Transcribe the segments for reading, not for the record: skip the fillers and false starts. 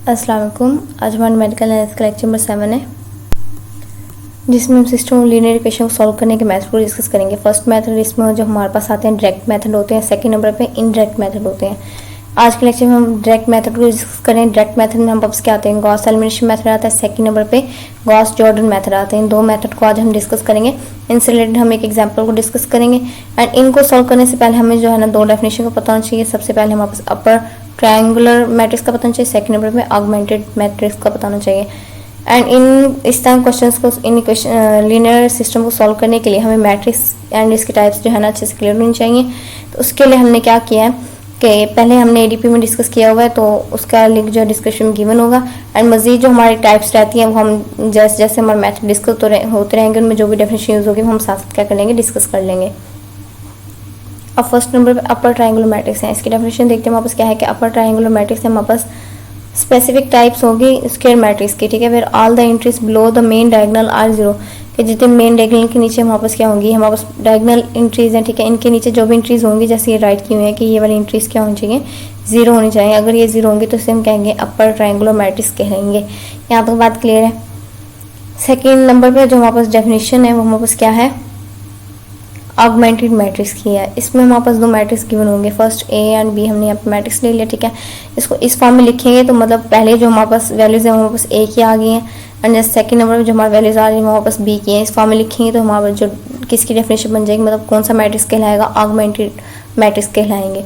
अस्सलाम वालेकुम। आज हमारा मेडिकल एनालिसिस का लेक्चर नंबर 7 है, जिसमें हम सिस्टम लीनियर इक्वेशन को सॉल्व करने के मेथड को डिस्कस करेंगे। फर्स्ट मेथड इसमें जो हमारे पास आते हैं डायरेक्ट मेथड होते हैं, सेकंड नंबर पे इनडायरेक्ट मेथड होते हैं। आज के लेक्चर में हम डायरेक्ट मेथड को डिस्कस करें। डायरेक्ट मेथड में हम वापस क्या आते हैं, गॉस एलिमिनेशन मेथड आता है, सेकंड नंबर पे गॉस जॉर्डन मेथड आते हैं। इन दो मेथड को आज हम डिस्कस करेंगे। इनसे रिलेटेड हम एक एग्जांपल को डिस्कस करेंगे एंड इनको सॉल्व करने से पहले हमें जो है ना दो डेफिनेशन को पता होना चाहिए। सबसे पहले हम वापस अपर ट्रायंगुलर मैट्रिक्स का पता होना चाहिए, सेकंड नंबर पे ऑगमेंटेड मैट्रिक्स का पता होना चाहिए। एंड इन इस टाइम क्वेश्चंस को इन लीनियर सिस्टम को सॉल्व करने के लिए हमें मैट्रिक्स एंड इसके टाइप्स जो है ना अच्छे से क्लियर होनी चाहिए। तो उसके लिए हमने क्या किया है कि पहले हमने एडीपी में डिस्कस किया हुआ है, तो उसका लिंक जो डिस्क्रिप्शन में गिवन होगा। एंड मजीद जो हमारी टाइप्स रहती हैं वो हम जैसे जैसे हमारे मैथड डिस्कस होते रहेंगे, उनमें जो भी डेफिनेशन यूज होगी वो हम साथ साथ क्या कर लेंगे, डिस्कस कर लेंगे। अब फर्स्ट नंबर पे अपर ट्रायंगुलर मैट्रिक्स है। इसकी डेफिनेशन देखते हैं वापस क्या है कि अपर ट्रायंगुलर मैट्रिक्स है वापस स्पेसिफिक टाइप्स होगी स्क्वायर मैट्रिक्स की, ठीक है। फिर all the entries below the main diagonal are zero, कि जितने मेन डायगोनल के नीचे वापस क्या होंगी, हम वापस डायगोनल एंट्रीज हैं, ठीक है। इनके नीचे जो भी एंट्रीज होंगी, जैसे ये राइट की हुई है कि ये वाली एंट्रीज क्या होनी चाहिए, जीरो होनी चाहिए। अगर ये जीरो होंगी तो इसे हम कहेंगे अपर ट्रायंगुलर मैट्रिक्स कहेंगे। यहाँ तक बात क्लियर है। सेकेंड नंबर पर जो वापस डेफिनेशन है वो वापस क्या है, ऑगमेंटेड मैट्रिक्स की है। इसमें हमारे पास दो मैट्रिक्स गिवन होंगे, फर्स्ट ए एंड बी। हमने यहाँ पे मैट्रिक्स ले लिया, ठीक है। इसको इस फॉर्म में लिखेंगे तो मतलब पहले जो हमारे पास वैल्यूज है वो वापस ए की आ गई हैं एंड जैसे सेकंड नंबर में जो हमारे वैल्यूज आ रही है वो वापस बी की हैं। इस फॉर्म में लिखेंगे तो हमारे जो किसकी डेफिनेशन बन जाएगी, मतलब कौन सा मैट्रिक्स कहलाएगा, ऑगमेंटेड मैट्रिक्स कहलाएंगे।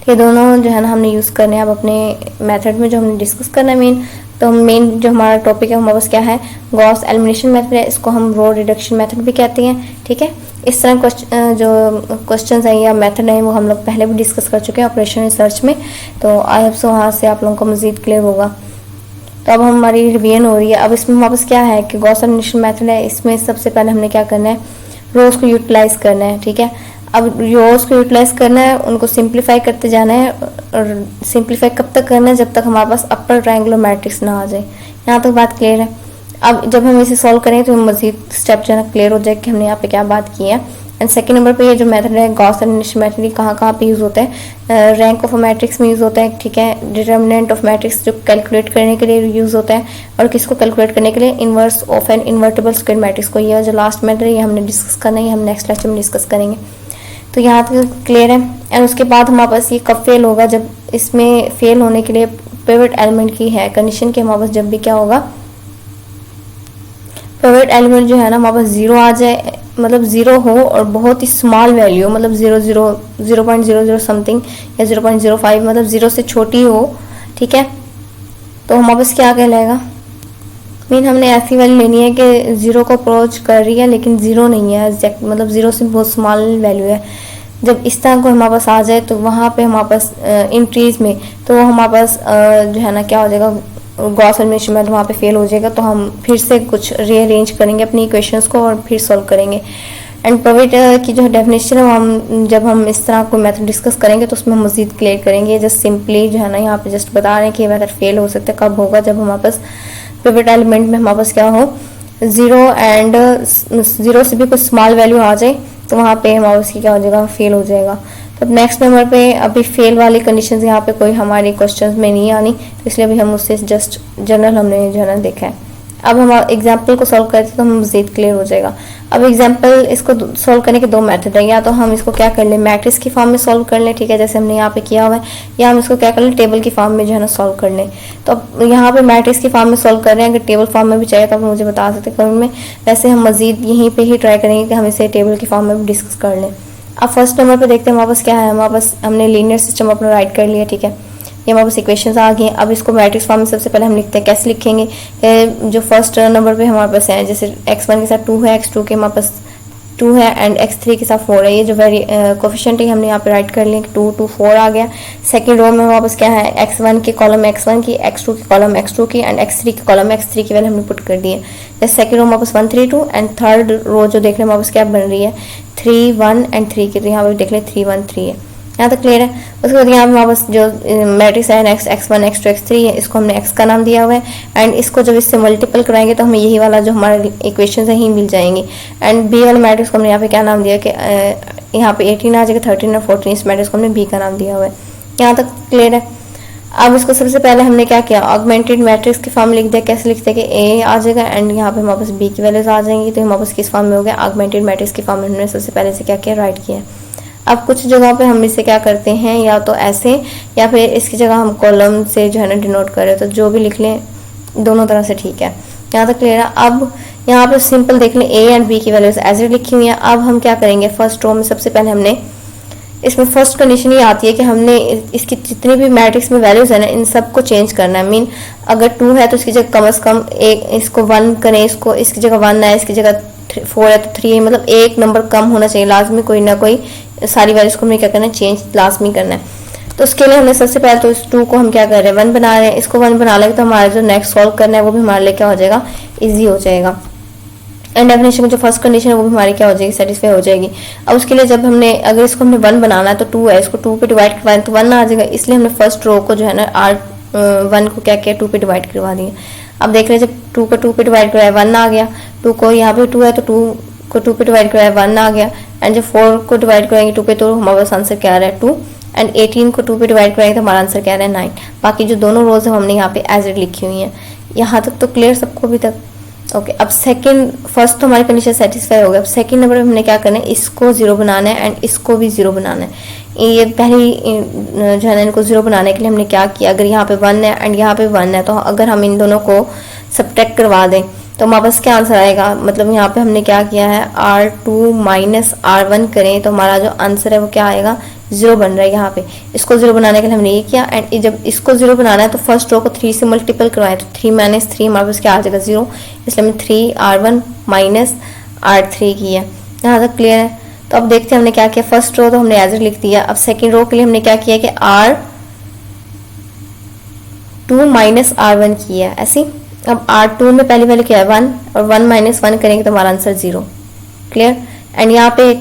ये दोनों जो है ना हमने यूज़ करने हैं अब अपने मेथड में, जो हमने डिस्कस करना है मेन। तो मेन जो हमारा टॉपिक है हमारे पास क्या है, गॉस एलिमिनेशन मेथड है। इसको हम रो रिडक्शन मेथड भी कहते हैं, ठीक है। इस तरह जो क्वेश्चन है या मेथड है वो हम लोग पहले भी डिस्कस कर चुके हैं ऑपरेशन रिसर्च में। तो आई होप सो वहाँ से आप लोगों को मजीद क्लियर होगा। तो अब हमारी रिवीजन हो रही है। अब इसमें वापस क्या है कि गॉस एलिमिनेशन मेथड है। इसमें सबसे पहले हमने क्या करना है, रोज को यूटिलाइज करना है, ठीक है। अब रोज को यूटिलाइज करना है, उनको सिंप्लीफाई करते जाना है। और सिंप्लीफाई कब तक करना है, जब तक हमारे पास अपर ट्रायंगुलर मैट्रिक्स ना आ जाए। यहाँ तक बात क्लियर है। अब जब हम इसे सॉल्व करें तो मजीद स्टेप जो है ना क्लियर हो जाए कि हमने यहाँ पे क्या बात की है। एंड सेकंड नंबर पे ये जो मेथड है गॉस एलिमिनेशन मेथड, कहाँ कहाँ पे यूज़ होता है, रैंक ऑफ मैट्रिक्स में यूज़ होता है, ठीक है। डिटर्मिनेंट ऑफ मैट्रिक्स जो कैलकुलेट करने के लिए यूज़ होता है, और किसको कैलकुलेट करने के लिए, inverse of an invertible square matrix को। ये जो लास्ट मेथड है ये हमने डिस्कस करना है, ये हम नेक्स्ट लेक्चर में डिस्कस करेंगे। तो यहाँ तक क्लियर है। एंड उसके बाद हमारे पास ये कब फेल होगा, जब इसमें फेल होने के लिए पिवट एलिमेंट की है कंडीशन के हमारे पास जब भी क्या होगा, पिवट एलिमेंट जो है ना हमारे पास जीरो आ जाए, मतलब जीरो हो और बहुत ही स्मॉल वैल्यू, मतलब 0.00 समथिंग या 0.05, मतलब जीरो से छोटी हो, ठीक है। तो हमारे पास क्या कहलाएगा, मीन हमने ऐसी वैल्यू लेनी है कि जीरो को अप्रोच कर रही है लेकिन जीरो नहीं है एग्जैक्ट, मतलब जीरो से बहुत स्मॉल वैल्यू है। जब इस तरह को हमारे पास आ जाए तो वहाँ पे हमारे पास इंट्रीज में तो हमारे पास जो है ना क्या हो जाएगा, गॉस एलिमिनेशन मेथड वहाँ पे फेल हो जाएगा। तो हम फिर से कुछ रीअरेंज करेंगे अपनी इक्वेशंस को और फिर सॉल्व करेंगे। एंड पिवट की जो डेफिनेशन है वो हम जब हम इस तरह कोई मेथड डिस्कस करेंगे तो उसमें हम मजीद क्लियर करेंगे। जस्ट सिंपली जो है ना यहाँ पे जस्ट बता रहे हैं कि मेथड फेल हो सकता है कब होगा, जब हमारे पास पिवट एलिमेंट में हमारे पास क्या हो, जीरो एंड जीरो से भी कुछ स्मॉल वैल्यू आ जाए तो वहाँ पे हमारे पास क्या हो जाएगा, फेल हो जाएगा। तो नेक्स्ट नंबर पे अभी फेल वाली कंडीशंस यहाँ पे कोई हमारी क्वेश्चंस में नहीं आनी, तो इसलिए अभी हम उससे जस्ट जनरल हमने जो है ना देखा है। अब हम एग्जाम्पल को सॉल्व करते तो हम मजीद क्लियर हो जाएगा। अब एग्जाम्पल इसको सॉल्व करने के दो मेथड है, या तो हम इसको क्या कर लें मैट्रिक्स की फॉर्म में सॉल्व कर लें, ठीक है, जैसे हमने यहाँ पे किया हुआ है, या हम इसको क्या कर लें टेबल की फॉर्म में जो है ना सॉल्व कर लें। तो अब यहाँ पे मैट्रिक्स की फॉर्म में सॉल्व कर रहे हैं, अगर टेबल फॉर्म में भी चाहिए तो आप मुझे बता सकते हैं कमेंट में। वैसे हम मजीद यहीं पर ही ट्राई करेंगे कि हम इसे टेबल की फॉर्म में भी डिस्कस कर लें। अब फर्स्ट नंबर पे देखते हैं हमारे पास क्या है, हमारे पास हमने लीनियर सिस्टम अपना राइट कर लिया, ठीक है। ये हमारे पास इक्वेशंस आ गई हैं। अब इसको मैट्रिक्स फॉर्म में सबसे पहले हम लिखते हैं, कैसे लिखेंगे, जो फर्स्ट नंबर पे हमारे पास है, जैसे x1 के साथ 2 है, x2 के हमारे पास 2 है एंड x3 के साथ 4 है। ये जो कोफिशिएंट है हमने यहाँ पे राइट कर लिया, 2 2 4 आ गया। सेकंड रो में हमारे पास क्या है, x1 के कॉलम x1 की, x2 के कॉलम x2 की एंड x3 के कॉलम x3 की वैल्यू हमने पुट कर दी है। जैसे सेकंड रो हमारे पास 1 3 2 एंड थर्ड रो जो देख रहे हैं हमारे पास क्या बन रही है, 3 1 एंड 3 की। तो यहाँ पे देख लें 3 1 3 है। यहाँ तक क्लियर है। उसके बाद यहाँ पे हमारे पास जो मैट्रिक्स है नेक्स्ट x1 x2 x3 है, इसको हमने x का नाम दिया हुआ है। एंड इसको जब इससे मल्टीपल कराएंगे तो हमें यही वाला जो हमारे इक्वेशन है ही मिल जाएंगी। एंड b वाले मैट्रिक्स को हमने यहाँ पे क्या नाम दिया कि यहाँ पे 18 आ जाएगा, 13 और 14, इस मैट्रिक्स को हमने b का नाम दिया हुआ है। यहाँ तक क्लियर है। अब इसको सबसे पहले हमने क्या किया, ऑगमेंटेड मैट्रिक्स की फॉर्म लिख दिया। कैसे लिखते हैं कि ए आ जाएगा एंड यहाँ पे हमारे पास बी की वैल्यूज आ जाएंगी, तो हमारे पास किस फॉर्म में हो गया, ऑगमेंटेड मैट्रिक्स की फॉर्म में हमने सबसे पहले से क्या किया, राइट किया। अब कुछ जगह पे हम इसे क्या करते हैं, या तो ऐसे या फिर इसकी जगह हम कॉलम से जो है ना डिनोट करें, तो जो भी लिख लें दोनों तरह से ठीक है। यहाँ तक क्लियर है। अब यहाँ पर सिंपल देख लें ए एंड बी की वैल्यूज एज इट लिखी हुई है। अब हम क्या करेंगे, फर्स्ट रो में सबसे पहले हमने इसमें फर्स्ट कंडीशन ये आती है कि हमने इसकी जितनी भी मैट्रिक्स में वैल्यूज है ना, इन सबको चेंज करना है। मीन अगर 2 है तो इसकी जगह कम से कम एक, इसको 1 करें, इसको इसकी जगह 1 है, इसकी जगह 4 है तो 3 है, मतलब एक नंबर कम होना चाहिए लाजमी, कोई ना कोई सारी वैल्यूज को हमें क्या करना है, चेंज लाजमी करना है। तो उसके लिए हमने सबसे पहले तो इस 2 को हम क्या कर रहे हैं, 1 बना रहे हैं। इसको 1 बना लेंगे तो हमारा जो नेक्स्ट सॉल्व करना है वो भी हमारे लिए क्या हो जाएगा, ईजी हो जाएगा। एंड डेफिनेशन की जो फर्स्ट कंडीशन है वो भी हमारी क्या हो जाएगी, सेटिस्फाई हो जाएगी। अब उसके लिए जब हमने अगर इसको हमने 1 बनाना है तो 2 है, इसको 2 पे डिवाइड करवाएं तो 1 आ जाएगा, इसलिए हमने फर्स्ट रो को जो है ना R1 को क्या किया, 2 पे डिवाइड करवा दिया। अब देख रहे हैं जब 2 को 2 पे डिवाइड करवाया 1 आ गया, 2 को यहाँ पे 2 है तो 2 को 2 पे डिवाइड करवाया 1 आ गया। एंड जब 4 को डिवाइड कराएंगे 2 पे तो हमारे पास आंसर क्या आ रहा है 2। एंड 18 को 2 पे डिवाइड कराएंगे तो हमारा आंसर क्या आ रहा है 9। बाकी जो दोनों रोज है हमने यहाँ पे एज इट लिखी हुई है। यहाँ तक तो क्लियर सबको अभी तक? ओके अब सेकंड, फर्स्ट तो हमारी कंडीशन सेटिस्फाई हो गया। अब सेकंड नंबर पे हमने क्या करना है, इसको 0 बनाना है एंड इसको भी 0 बनाना है। ये पहली जो है ना, इनको 0 बनाने के लिए हमने क्या किया, अगर यहाँ पे 1 है एंड यहाँ पे 1 है तो अगर हम इन दोनों को सब्ट्रैक्ट करवा दें तो हमारे पास क्या आंसर आएगा। मतलब यहाँ पे हमने क्या किया है, R2 माइनस R1 करें तो हमारा जो आंसर है वो क्या आएगा, 0 बन रहा है। यहाँ पे इसको 0 बनाने के लिए हमने ये किया। एंड जब इसको 0 बनाना है तो फर्स्ट रो को 3 से मल्टीपल करवाएं तो 3 माइनस 3 हमारे पास क्या आ जाएगा 0, इसलिए हमने 3R1 माइनस R3 किया। यहाँ तक क्लियर है। तो अब देखते हैं हमने क्या किया, फर्स्ट रो तो हमने एज इट लिख दिया। अब सेकेंड रो के लिए हमने क्या किया कि R2 माइनस R1 किया ऐसे। अब R2 में पहली वैल्यू क्या है 1 और 1 माइनस 1 करेंगे तो हमारा आंसर 0। क्लियर। एंड यहाँ पे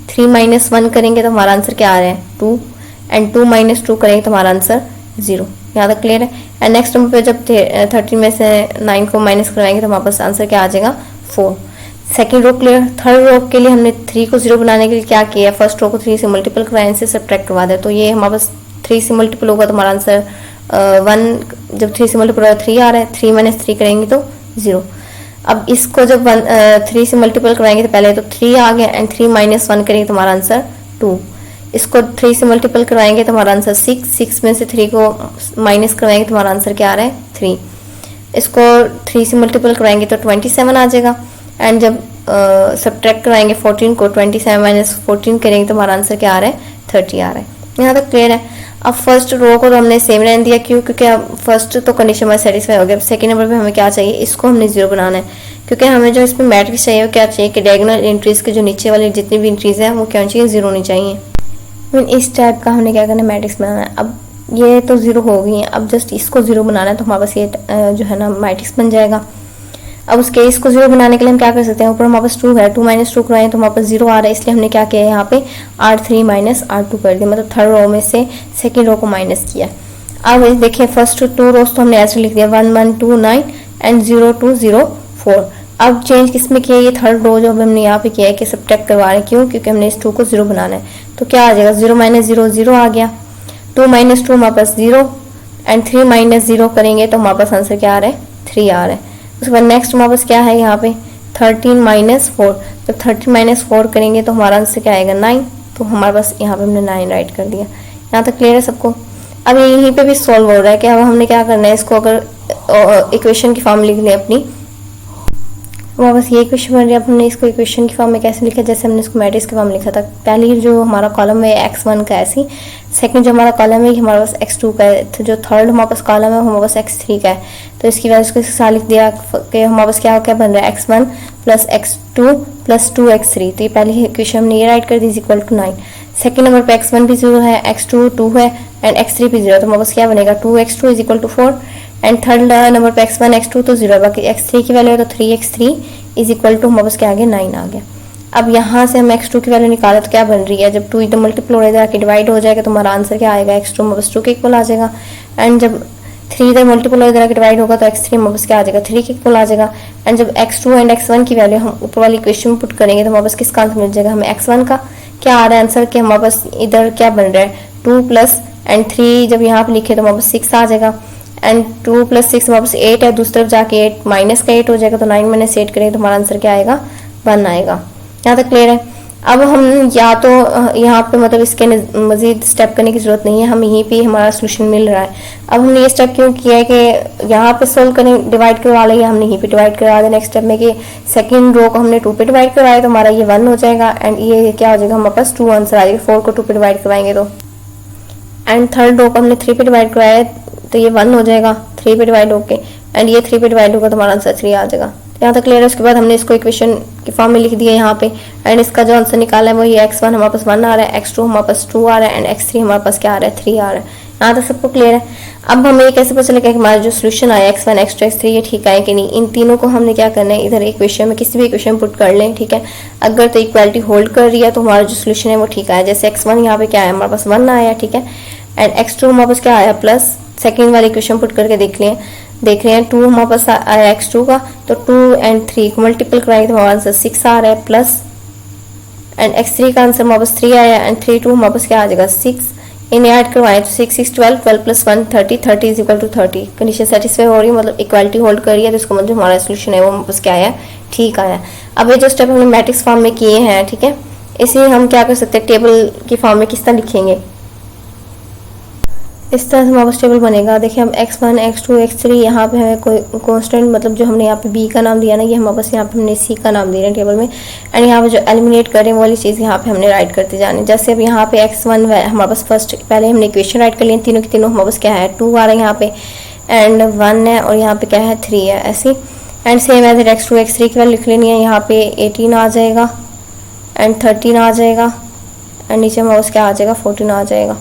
3 माइनस 1 करेंगे तो हमारा आंसर क्या आ रहा है 2। एंड 2 माइनस 2 करेंगे तो हमारा आंसर 0। यहाँ तक क्लियर है। एंड नेक्स्ट नंबर पे जब 13 में से 9 को माइनस करवाएंगे तो हमारे पास आंसर क्या आ जाएगा 4। Second row clear. Third row के लिए हमने 3 को 0 बनाने के लिए क्या किया, फर्स्ट रो को 3 से मल्टीपल करवाएं, इनसे सब्ट्रैक्ट करवा दें तो ये हमारे पास 3 से मल्टीपल होगा तो हमारा आंसर 1, जब 3 से मल्टीपल होगा 3 आ रहा है, 3 माइनस 3 करेंगे तो 0। अब इसको जब 3 से मल्टीपल करवाएंगे तो पहले तो 3 आ गया एंड 3 माइनस 1 करेंगे तो हमारा आंसर 2। इसको 3 से मल्टीपल करवाएंगे तो हमारा आंसर 6 में से 3 को माइनस करवाएंगे तो हमारा आंसर क्या आ रहा है 3। इसको 3 से मल्टीपल करवाएंगे तो 27 आ जाएगा। एंड जब सब्ट्रैक्ट कराएंगे 14 को 27 माइनस 14 करेंगे तो हमारा आंसर क्या आ रहा है 30 आ रहा है। यहाँ तक क्लियर है। अब फर्स्ट रो को तो हमने सेम रहने दिया, क्यों, क्योंकि अब फर्स्ट तो कंडीशन हमारी सेटिस्फाई हो गया। अब सेकंड नंबर पे हमें क्या चाहिए, इसको हमने 0 बनाना है, क्योंकि हमें जो इसमें मैट्रिक्स चाहिए वो क्या चाहिए कि डायगोनल एंट्रीज के जो नीचे वाली जितनी भी एंट्रीज है वो क्या चाहिए 0 होनी चाहिए। इस टाइप का हमने क्या करना है मैट्रिक्स बनाना है। अब ये तो 0 हो गई है, अब जस्ट इसको 0 बनाना है तो हमारे पास ये जो है ना मैट्रिक्स बन जाएगा। अब उसके इसको 0 बनाने के लिए हम क्या कर सकते हैं, ऊपर हमारे पास 2 है, 2 माइनस 2 कराएं तो हमारे पास 0 आ रहा है, इसलिए हमने क्या किया यहाँ पे R3 माइनस R2 कर दिया, मतलब थर्ड रो में से सेकेंड रो को माइनस किया। अब देखिए फर्स्ट 2 रोज तो हमने ऐसे लिख दिया 1 1 2 9 एंड 0 2 0 4। अब चेंज किसमें किया, ये थर्ड रो जो हमने यहाँ पे किया है कि सब्ट्रैक्ट करवा रहे हैं, क्यों, क्योंकि हमने इस 2 को 0 बनाना है। तो क्या आ जाएगा 0 माइनस 0 0 आ गया, 2 माइनस 2 हमारे पास 0 एंड 3 माइनस 0 करेंगे तो हमारे पास आंसर क्या आ रहा है 3 आ रहा है। उसके बाद नेक्स्ट हमारे पास क्या है यहाँ पे 13 माइनस 4, जब 13 माइनस 4 करेंगे तो हमारा आंसर क्या आएगा 9, तो हमारे पास यहाँ पे हमने 9 राइट कर दिया। यहाँ तक क्लियर है सबको। अब यहीं पे भी सॉल्व हो रहा है कि अब हमने क्या करना है, इसको अगर इक्वेशन की फॉर्म लिख लें अपनी, वापस ये इक्वेशन बन रही है। अब हमने इसको इक्वेशन की फॉर्म में कैसे लिखा, जैसे हमने इसको मैट्रिक्स की फॉर्म लिखा था। पहली जो हमारा कॉलम है x1 का ऐसी, सेकंड जो हमारा कॉलम है हमारे पास x2 का है, तो जो थर्ड हमारे पास कॉलम है हमारे पास x3 का है। तो इसकी वजह से साथ लिख दिया कि हमारे पास क्या बन रहा है x1 plus x2 plus 2x3। तो ये पहली इक्वेशन हमने ये राइट कर दी इक्वल टू 9। सेकंड नंबर पे x1 भी 0 है, x2 2 है एंड x3 भी 0, तो हमारे पास क्या बनेगा 2x2 is equal to 4। And third number पे x1 x2 तो 0 है, बाकी x3 की वैल्यू है तो 3x3 इज इक्वल टू हमारे पास क्या आ गया 9 आ गया। अब यहाँ से हम x2 की वैल्यू निकाले तो क्या बन रही है, जब 2 इधर मल्टीपल हो जाएगा कि डिवाइड हो जाएगा तो हमारा आंसर क्या आएगा x2 हमारे पास 2 के इक्वल आ जाएगा। एंड जब 3 इधर मल्टीपल हो जाएगा कि डिवाइड होगा तो x3 हमारे पास क्या आ जाएगा 3 के इक्वल आ जाएगा। एंड जब x2 एंड x1 की वैल्यू हम ऊपर वाली इक्वेशन में पुट करेंगे तो हमारे पास किसका आंसर मिल जाएगा, हमें x1 का क्या आ रहा है आंसर कि हमारे पास इधर क्या बन रहा है 2 प्लस एंड 3 जब यहाँ पे लिखे तो वापस 6 आ जाएगा, एंड 2 + 6 वापस 8 है, दूसरी तरफ जाके 8 माइनस का 8 हो जाएगा, तो 9 माइनस 8 करेंगे तो हमारा आंसर क्या आएगा, 1 आएगा। यहाँ तक क्लियर है। अब हम या तो यहाँ पे मतलब इसके मजीद स्टेप करने की जरूरत नहीं है, हम यहीं पे हमारा सोल्यूशन मिल रहा है। अब हमने ये स्टेप क्यों किया है कि यहाँ पे सोल्व करें, डिवाइड करवा लें, हमने यहीं पे डिवाइड करवा दें नेक्स्ट स्टेप में कि सेकंड रो को हमने 2 पे डिवाइड करवाया तो हमारा ये 1 हो जाएगा, एंड ये क्या हो जाएगा, हमारे पास 2 आंसर आ जाएगा 4 को 2 पे डिवाइड करवाएंगे तो। एंड थर्ड रो को हमने 3 पे डिवाइड करवाया तो ये 1 हो जाएगा 3 पे डिवाइड होके, एंड ये 3 पे डिवाइड होगा तो हमारा आंसर 3 आ जाएगा। यहाँ तक क्लियर है। उसके बाद हमने इसको इक्वेशन की फॉर्म में लिख दिया यहाँ पे, एंड इसका जो आंसर निकाला है वही x1 हमारे पास 1 आ रहा है, x2 हमारे पास 2 आ रहा है, एंड x3 हमारे पास क्या आ रहा है, 3 आ रहा है। यहाँ तक सबको क्लियर है। अब हमें कैसे पता चलेगा कि हमारा जो सोल्यूशन आया x1 x2 x3 ये ठीक आया कि नहीं, इन तीनों को हमने क्या करना है, इधर इक्वेशन में किसी भी इक्वेशन में पुट कर लें, ठीक है। अगर तो इक्वालिटी होल्ड कर रही है तो हमारा जो सोल्यूशन है वो ठीक आया। जैसे x1 यहाँ पे क्या है, हमारे पास 1 आया, ठीक है, एंड x2 हमारे पास क्या आया, प्लस सेकेंड वाली इक्वेशन पुट करके देख रहे हैं 2 हमारे पास आया x2 का, तो 2 एंड 3 को मल्टीपल कराएंगे तो हमारा आंसर 6 आ रहा है, प्लस एंड x3 का आंसर हमारे पास 3 आया, एंड 3 2 हमारे पास क्या आ जाएगा 6, इन्हें ऐड करवाएं तो 6 6 12 12 + 1 30 30 is equal to 30। Condition satisfy हो रही है, मतलब इक्वालिटी होल्ड कर रही है, तो इसका मतलब हमारा सोल्यूशन है वो हमारे पास क्या आया, ठीक आया। अब ये जो स्टेप हमने मैट्रिक्स फॉर्म में किए हैं, ठीक है, इसे हम क्या कर सकते हैं, टेबल की फॉर्म में किस तरह लिखेंगे, इस तरह से हमारे पास टेबल बनेगा। देखिए हम x1 x2 x3 यहाँ पे हमें कोई कांस्टेंट मतलब जो हमने यहाँ पे b का नाम दिया ना, ये हमारे पास यहाँ पे हमने c का नाम दे रहे हैं टेबल में, एंड यहाँ पे जो एलिमिनेट करें वो वाली चीज़ यहाँ पे हमने राइट करते जाने। जैसे अब यहाँ पे x1 हमारे पास फर्स्ट पहले हमने इक्वेशन राइट कर लिए, तीनों की तीनों हमारे पास क्या है 2 आ रहा है यहाँ पे, एंड 1 है, और यहाँ पे क्या है 3 है, ऐसे। And same as x2 x3 की वैल्यू लिख लेनी है, यहाँ पे 18 आ जाएगा, एंड 13 आ जाएगा, एंड नीचे हमारे पास क्या आ जाएगा 14 आ जाएगा।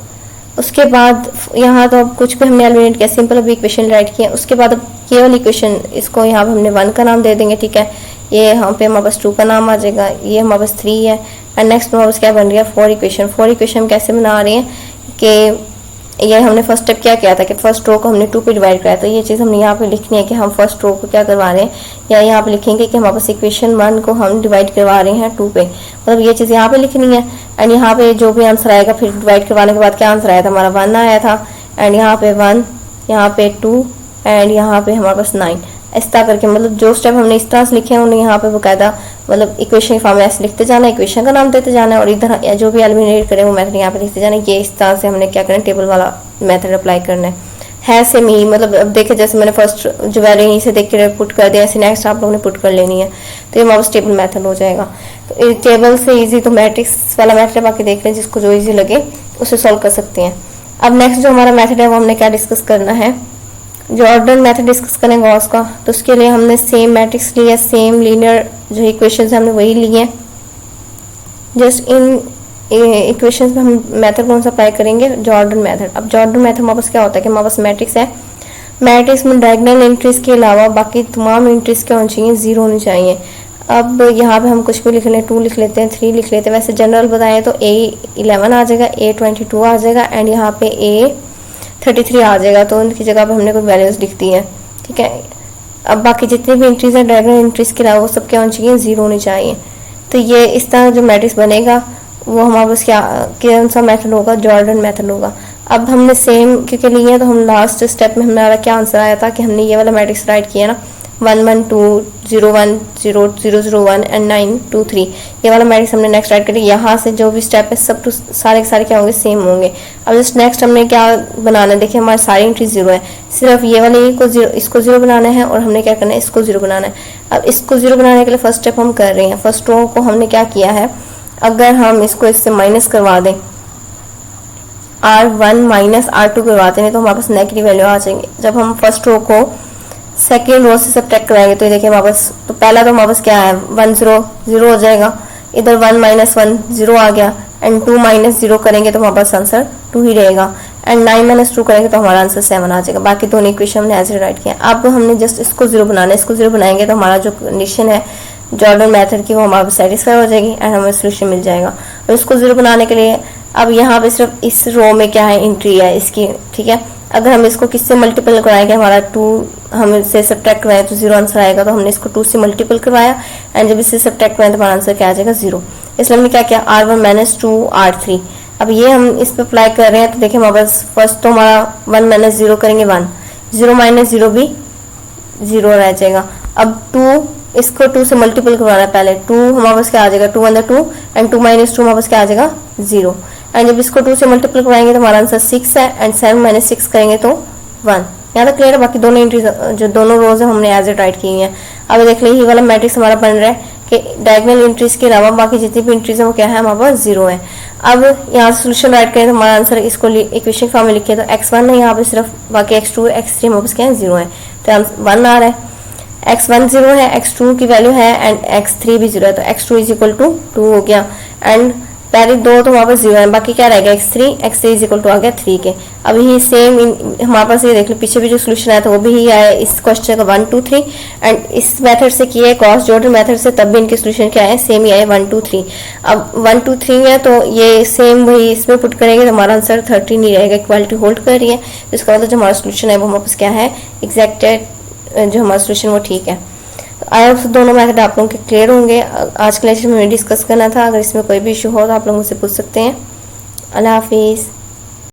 उसके बाद यहाँ तो अब कुछ भी हमने एलिमिनेट किया, सिंपल अभी इक्वेशन राइट किया। उसके बाद अब ये वाली इक्वेशन, इसको यहाँ पे हमने 1 का नाम दे देंगे, ठीक है, ये यहाँ पे हमारे पास 2 का नाम आ जाएगा, ये हमारे पास 3 है, एंड नेक्स्ट हमारे पास क्या बन रही है 4 इक्वेशन। 4 इक्वेशन हम कैसे बना रहे हैं कि ये हमने फर्स्ट स्टेप क्या किया था कि फर्स्ट रो को हमने 2 पे डिवाइड कराया, तो ये चीज़ हमने यहाँ पे लिखनी है कि हम फर्स्ट रो को क्या करवा रहे हैं, या यहाँ पे लिखेंगे कि हमारे पास इक्वेशन 1 को हम डिवाइड करवा रहे हैं 2 पे, मतलब ये चीज़ यहाँ पे लिखनी है। एंड यहाँ पे जो भी आंसर आएगा, फिर डिवाइड करवाने के बाद क्या आंसर आया था, हमारा 1 आया था, एंड यहाँ पे 1, यहाँ पे 2, एंड यहाँ पे हमारे पास 9, इस तरह करके मतलब जो स्टेप हमने इस तरह से लिखे हैं उन्हें यहाँ पे बकायदा मतलब इक्वेशन की फॉर्म में ऐसे लिखते जाना, इक्वेशन का नाम देते जाना, और इधर जो भी एलिमिनेट करें वो मेथड यहाँ पे लिखते जाना। ये इस तरह से हमने क्या करना है, टेबल वाला मेथड अप्लाई करना है सेम ही। मतलब अब देखे जैसे मैंने फर्स्ट जो वैल्यू यहीं से देख के पुट कर दिया, ऐसे नेक्स्ट आप लोगों ने पुट कर लेनी है, तो ये हमारा टेबल मेथड हो जाएगा। तो टेबल से ईजी तो मैट्रिक्स वाला मेथड है, बाकी देख लें जिसको जो ईजी लगे उसे सॉल्व कर सकते हैं। अब नेक्स्ट जो हमारा मेथड है वो हमने क्या डिस्कस करना है, जो ऑर्डर मेथड डिस्कस करेंगे उसका, तो उसके लिए हमने सेम मैट्रिक्स लिया, सेम लीनियर जो इक्वेशंस हमने वही लिए, जस्ट इन इक्वेशंस में हम मेथड कौन सा अप्लाई करेंगे, जॉर्डन मेथड। अब जॉर्डन मेथड हमारे पास क्या होता है कि हमारे पास मैट्रिक्स है, मैट्रिक्स में डायगोनल एंट्रीज के अलावा बाकी तमाम एंट्रीज क्या होनी चाहिए, 0 होनी चाहिए। अब यहाँ पे हम कुछ भी लिख लें, 2 लिख लेते हैं, 3 लिख लेते हैं, वैसे जनरल बताएं तो A11 आ जाएगा, A22 आ जाएगा, एंड यहाँ पे A33 आ जाएगा, तो उनकी जगह पे हमने कुछ वैल्यूज लिख दी हैं, ठीक है। अब बाकी जितनी भी एंट्रीज हैं डायगोनल एंट्रीज के अलावा वो सब क्या होनी चाहिए, 0 होनी चाहिए। तो ये इस तरह जो मैट्रिक्स बनेगा वो हमारे पास क्या कौन सा मेथड होगा, जॉर्डन मेथड होगा। अब हमने सेम क्योंकि लिए हैं तो हम लास्ट स्टेप में हमारा क्या आंसर आया था कि हमने ये वाला मैट्रिक्स राइट किया ना, 1 1 2 0 1 0 0 0 1 एंड 9 2 3, ये वाला मैट्रिक्स हमने नेक्स्ट राइट करी। यहाँ से जो भी स्टेप है सब सारे के सारे क्या होंगे, सेम होंगे। अब जस्ट नेक्स्ट हमने क्या बनाना है, देखिए हमारी सारी एंट्री 0 है, सिर्फ ये वाले को 0, इसको 0 बनाना है, और हमने क्या करना है, इसको 0 बनाना है। अब इसको 0 बनाने के लिए फर्स्ट स्टेप हम कर रहे हैं, फर्स्ट रो को हमने क्या किया है, अगर हम इसको इससे माइनस करवा दें, R1 माइनस R2 करवाते हैं तो हमारे पास नेगेटिव वैल्यू आ जाएंगे। जब हम फर्स्ट रो को सेकेंड रो से सब्ट्रैक्ट कराएंगे तो ये देखिए हमारे पास, तो पहला तो हमारे पास क्या है 1 0 0 हो जाएगा, इधर 1 माइनस 1 0 आ गया, एंड 2 माइनस 0 करेंगे तो हमारे पास आंसर 2 ही रहेगा, एंड 9 माइनस 2 करेंगे तो हमारा आंसर 7 आ जाएगा। बाकी दोनों इक्वेशन हमने ऐसे राइट किया। अब हमने जस्ट इसको 0 बनाना है, इसको 0 बनाएंगे तो हमारा जो कंडीशन है जॉर्डन मेथड की वो हमारे पास सेटिस्फाई हो जाएगी, एंड हमें सोल्यूशन मिल जाएगा। और इसको 0 बनाने के लिए अब यहाँ पे सिर्फ इस रो में क्या है, एंट्री है इसकी, ठीक है। अगर हम इसको किससे मल्टीपल कराएंगे, हमारा 2 हम इससे सब्ट्रैक्ट कराए तो 0 आंसर आएगा, तो हमने इसको 2 से मल्टीपल करवाया, एंड जब इससे सब्ट्रैक्ट कराए तो हमारा आंसर क्या आ जाएगा 0। इसलिए हमने क्या किया, R1 माइनस 2 R3, अब ये हम इस पे अप्लाई कर रहे हैं तो देखिए हमारे पास फर्स्ट तो हमारा 1 माइनस 0 करेंगे 1, 0 माइनस 0 भी 0 रह जाएगा। अब 2 इसको 2 से मल्टीपल करवाना है पहले, 2 हमारे पास क्या आ जाएगा 2 × 2 एंड 2 माइनस 2 हमारे पास क्या आ जाएगा 0। एंड जब इसको 2 से मल्टीपल करवाएंगे तो हमारा आंसर 6 है एंड 7 माइनस 6 करेंगे तो 1। यहाँ तक क्लियर है। बाकी दोनों एंट्रीज जो दोनों रोज है हमने एज ए राइट की है। अब देख लीजिए ये वाला मैट्रिक्स हमारा बन रहा है कि डायगोनल एंट्रीज के अलावा बाकी जितनी भी एंट्रीज है वो क्या है हमारे पास 0 है। अब यहाँ से सोल्यूशन राइट करें तो हमारा आंसर इसको इक्वेशन फॉर्म में लिखे तो x1 है यहाँ पे सिर्फ, बाकी x2 x3 हमारे पास क्या है 0 है तो 1 आ रहा है। x1 0 है, x2 की वैल्यू है एंड x3 भी 0 है तो x2 इज इक्वल टू 2 हो गया। एंड पहले 2 तो हमारे पास 0 है, बाकी क्या रहेगा x3 इज इक्वल टू आ गया 3 के। अब यही सेम हमारे पास ये देख लो पीछे भी जो सोल्यूशन आया था वो भी ही आया इस क्वेश्चन का 1 2 3 एंड इस मेथड से किया है गॉस जॉर्डन मेथड से, तब भी इनके सोल्यूशन क्या है सेम ही आए 1 2 3। अब 1 2 3 है तो ये सेम वही इसमें पुट करेंगे तो हमारा आंसर 13 नहीं रहेगा, इक्वालिटी होल्ड कर रही है। तो इसका मतलब जो हमारा सोल्यूशन है वो हमारे पास क्या है एग्जैक्ट जो हमारा सोल्यूशन वो ठीक है। आई होप दोनों मेथड आप लोगों के क्लियर होंगे। आज के लेक्चर में डिस्कस करना था, अगर इसमें कोई भी इशू हो तो आप लोग मुझसे पूछ सकते हैं। अल्लाह हाफिज़।